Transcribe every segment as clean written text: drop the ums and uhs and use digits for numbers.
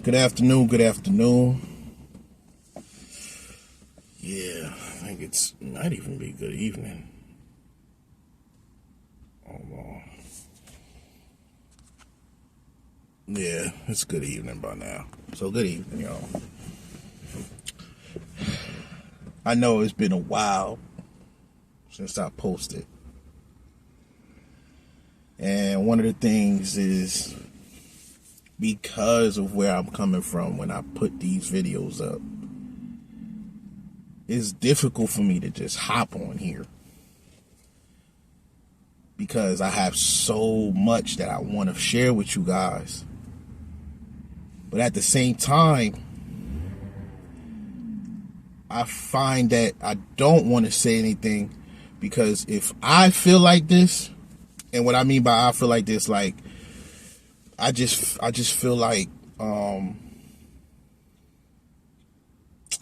Good afternoon, good afternoon. Yeah, I think it's might even be good evening. Yeah, it's good evening by now. So good evening, y'all. I know it's been a while since I posted. And one of the things is because of where I'm coming from when I put these videos up, it's difficult for me to just hop on here because I have so much that I want to share with you guys. But at the same time, I find that I don't want to say anything because if I feel like this, and what I mean by I feel like this, like I just feel like I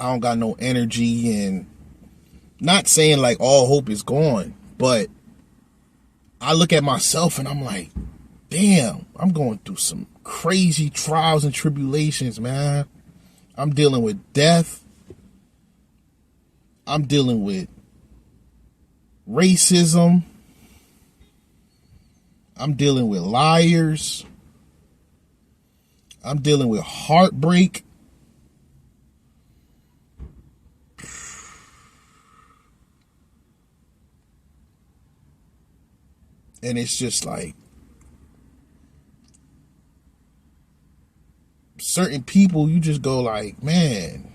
don't got no energy, and not saying like all hope is gone, but I look at myself and I'm like, damn, I'm going through some crazy trials and tribulations, man. I'm dealing with death. I'm dealing with racism. I'm dealing with liars. I'm dealing with heartbreak. And it's just like certain people, you just go like, man,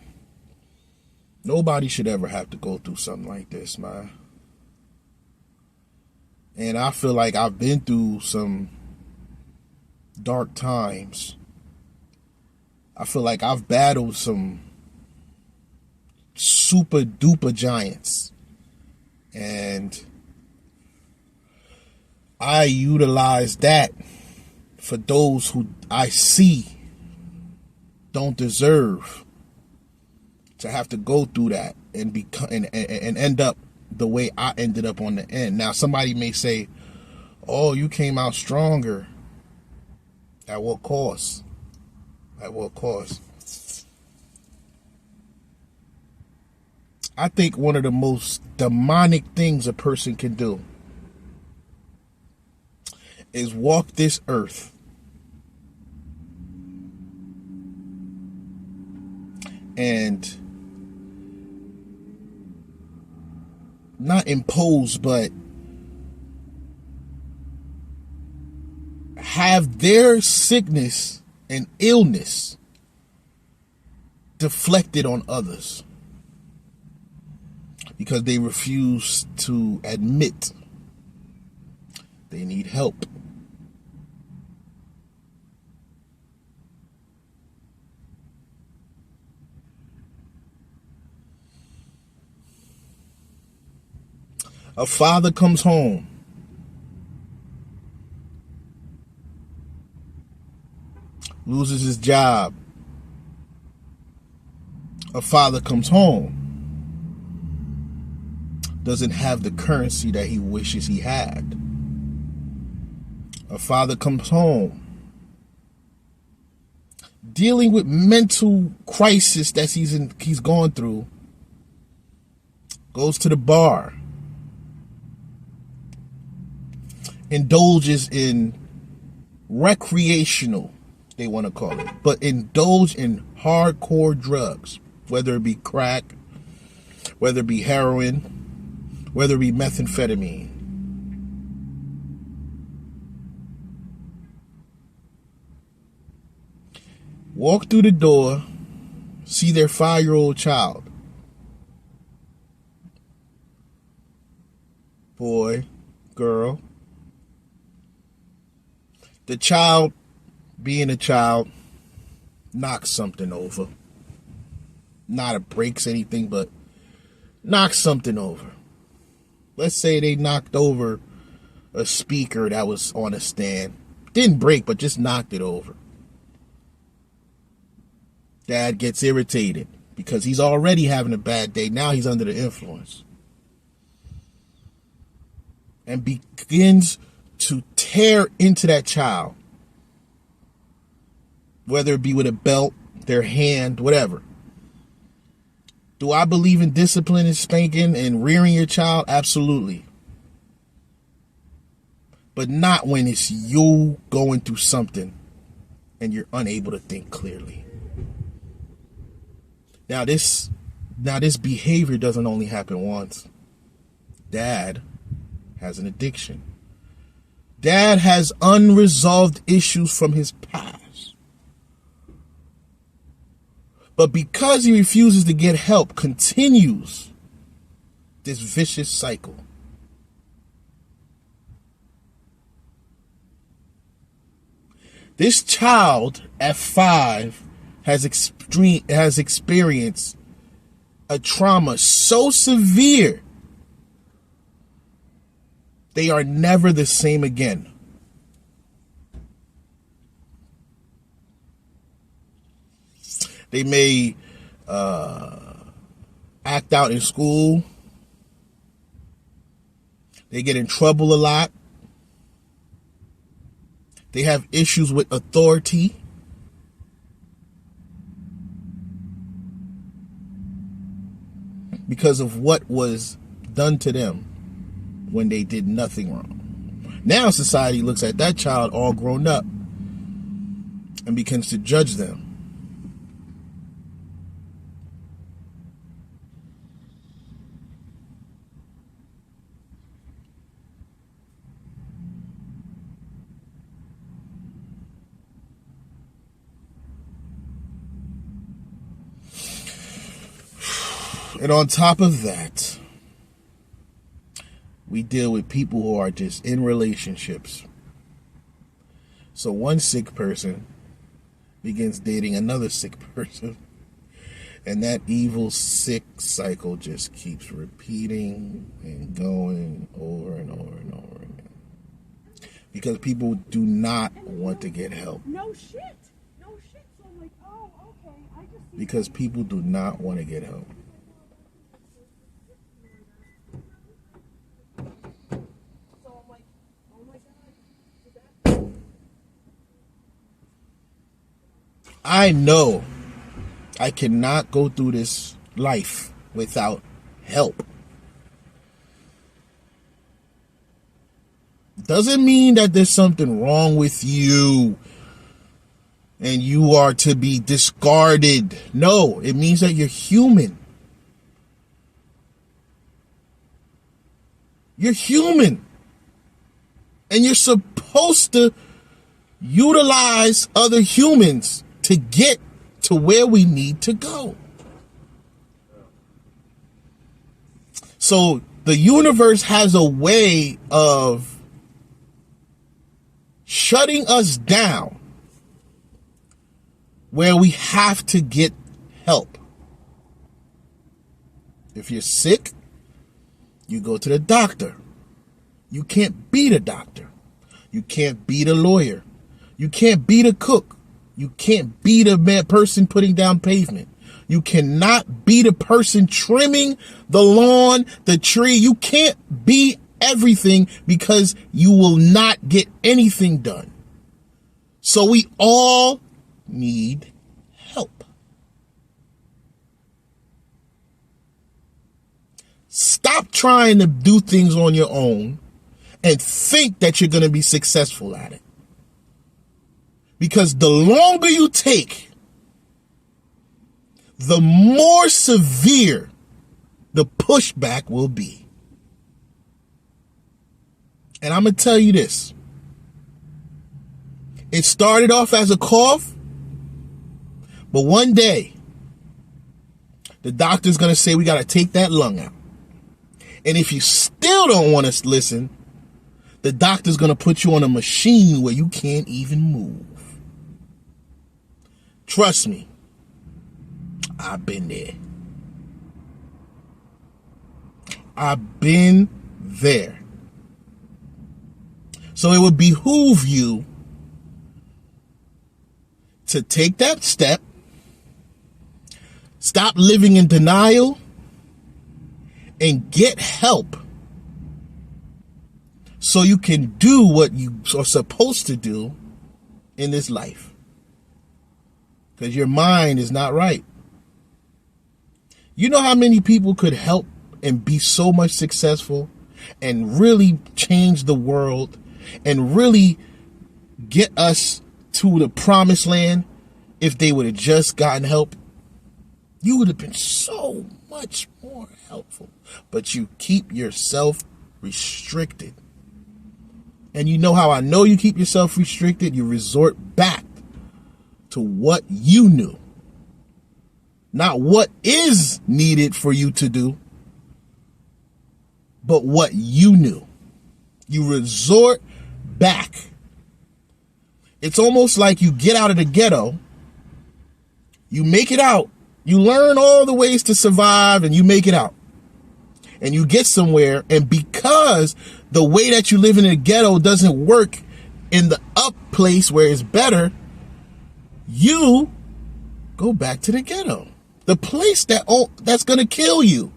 nobody should ever have to go through something like this, man. And I feel like I've been through some dark times. I feel like I've battled some super duper giants. And I utilize that for those who I see don't deserve to have to go through that and become and end up the way I ended up on the end. Now somebody may say, "Oh, you came out stronger." At what cost? At what cost? I think one of the most demonic things a person can do is walk this earth and not impose, but have their sickness and illness deflected on others because they refuse to admit they need help. A father comes home loses his job. A father comes home, doesn't have the currency that he wishes he had. A father comes home dealing with mental crisis that he's gone through, goes to the bar, indulges in recreational, they want to call it, but indulge in hardcore drugs, whether it be crack, whether it be heroin, whether it be methamphetamine. Walk through the door, see their 5-year-old child, boy, girl. The child, being a child, knocks something over. Not a breaks anything, but knocks something over. Let's say they knocked over a speaker that was on a stand. Didn't break, but just knocked it over. Dad gets irritated because he's already having a bad day. Now he's under the influence. And begins to tear into that child. whether it be with a belt, their hand, whatever. Do I believe in discipline and spanking and rearing your child? Absolutely. But not when it's you going through something and you're unable to think clearly. Now this behavior doesn't only happen once. Dad has an addiction. Dad has unresolved issues from his past. But because he refuses to get help, continues this vicious cycle. This child at 5 has experienced a trauma so severe they are never the same again. They may act out in school. They get in trouble a lot. They have issues with authority. Because of what was done to them when they did nothing wrong. Now society looks at that child all grown up and begins to judge them. And on top of that, we deal with people who are just in relationships. So one sick person begins dating another sick person. And that evil, sick cycle just keeps repeating and going over and over and over again. Because people do not want to get help. No shit. No shit. So I'm like, oh, okay. I just because people do not want to get help. I know I cannot go through this life without help. Doesn't mean that there's something wrong with you and you are to be discarded. No, it means that you're human. You're human. And you're supposed to utilize other humans to get to where we need to go. So the universe has a way of shutting us down where we have to get help. If you're sick, you go to the doctor. You can't beat a doctor. You can't beat a lawyer. You can't beat a cook. You can't beat a person putting down pavement. You cannot beat a person trimming the lawn, the tree. You can't beat everything because you will not get anything done. So we all need help. Stop trying to do things on your own and think that you're going to be successful at it. Because the longer you take, the more severe the pushback will be. And I'm going to tell you this. It started off as a cough, but one day, the doctor's going to say, we got to take that lung out. And if you still don't want to listen, the doctor's going to put you on a machine where you can't even move. Trust me, I've been there. I've been there. So it would behoove you to take that step, stop living in denial, and get help so you can do what you are supposed to do in this life. because your mind is not right. You know how many people could help and be so much successful and really change the world and really get us to the promised land if they would have just gotten help? You would have been so much more helpful. But you keep yourself restricted. And you know how I know you keep yourself restricted? You resort back to what you knew. Not what is needed for you to do, but what you knew. You resort back. It's almost like you get out of the ghetto, you make it out, you learn all the ways to survive, and you make it out. And you get somewhere, and because the way that you live in the ghetto doesn't work in the up place where it's better, you go back to the ghetto. The place that's going to kill you.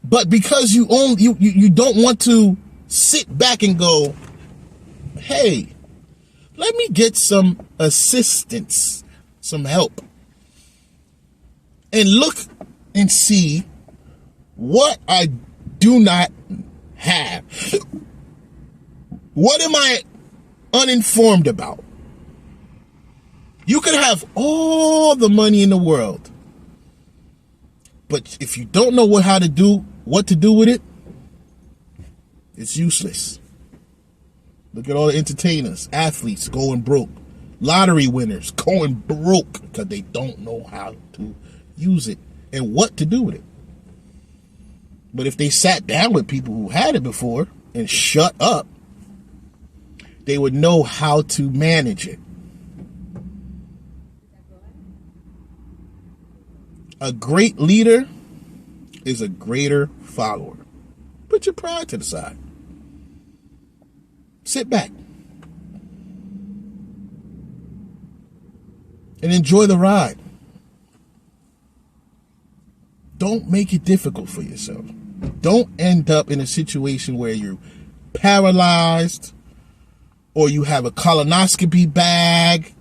But because you don't want to sit back and go, hey, let me get some assistance, some help, and look and see what I do not have. What am I uninformed about? You could have all the money in the world, but if you don't know what to do with it, it's useless. Look at all the entertainers, athletes going broke, lottery winners going broke because they don't know how to use it and what to do with it. But if they sat down with people who had it before and shut up, they would know how to manage it. A great leader is a greater follower. Put your pride to the side. Sit back and enjoy the ride. Don't make it difficult for yourself. Don't end up in a situation where you're paralyzed, or you have a colonoscopy bag,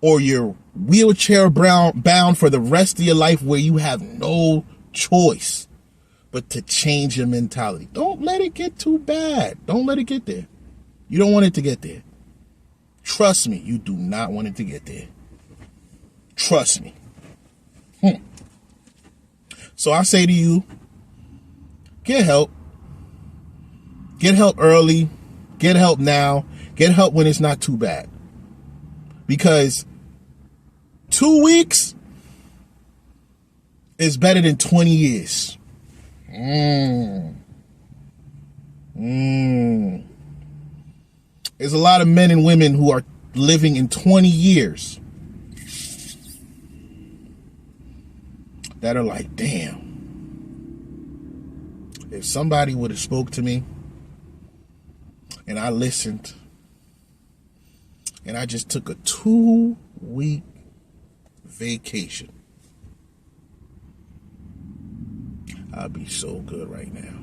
or you're wheelchair bound for the rest of your life, where you have no choice but to change your mentality. Don't let it get too bad. Don't let it get there. You don't want it to get there. Trust me, you do not want it to get there. Trust me. So I say to you, get help. Get help early. Get help now. Get help when it's not too bad. Because 2 weeks is better than 20 years. There's a lot of men and women who are living in 20 years that are like, damn, if somebody would have spoke to me and I listened and I just took a 2-week vacation, I'd be so good right now.